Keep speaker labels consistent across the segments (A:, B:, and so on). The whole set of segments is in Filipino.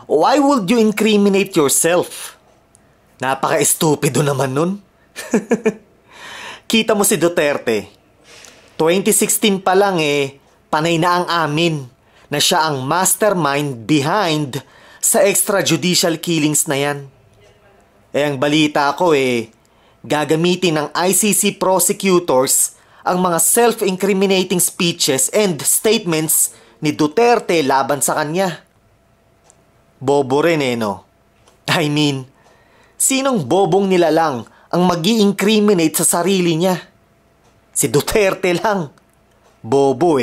A: Why would you incriminate yourself? Napaka-estupido naman nun. Kita mo si Duterte. 2016 pa lang panay na ang amin na siya ang mastermind behind sa extrajudicial killings na yan. Ang balita ko gagamitin ng ICC prosecutors ang mga self-incriminating speeches and statements ni Duterte laban sa kanya. Bobo rin no? I mean, sinong bobong nilalang ang mag-i-incriminate sa sarili niya? Si Duterte lang. Bobo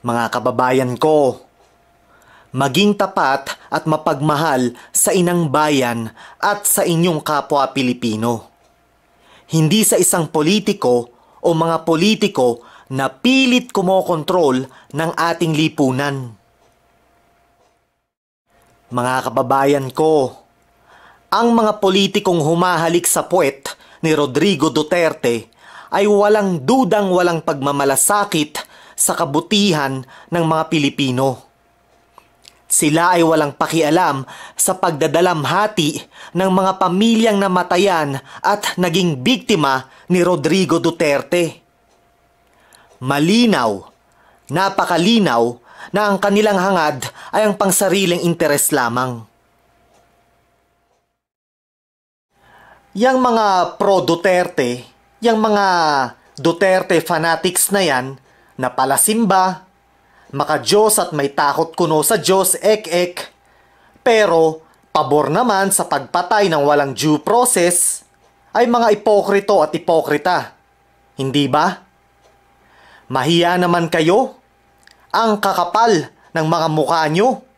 A: Mga kababayan ko, maging tapat at mapagmahal sa inang bayan at sa inyong kapwa Pilipino. Hindi sa isang politiko o mga politiko na pilit kumokontrol ng ating lipunan. Mga kababayan ko, ang mga politikong humahalik sa puwet ni Rodrigo Duterte ay walang dudang walang pagmamalasakit sa kabutihan ng mga Pilipino. Sila ay walang pakialam sa pagdadalamhati ng mga pamilyang namatayan at naging biktima ni Rodrigo Duterte. Malinaw, napakalinaw na ang kanilang hangad ay ang pangsariling interes lamang. Yang mga pro-Duterte, yang mga Duterte fanatics na yan, na palasimba, maka-Diyos at may takot kuno sa Diyos, ek-ek, pero pabor naman sa pagpatay ng walang due process, ay mga ipokrito at ipokrita. Hindi ba? Mahiya naman kayo? Ang kakapal ng mga mukha nyo.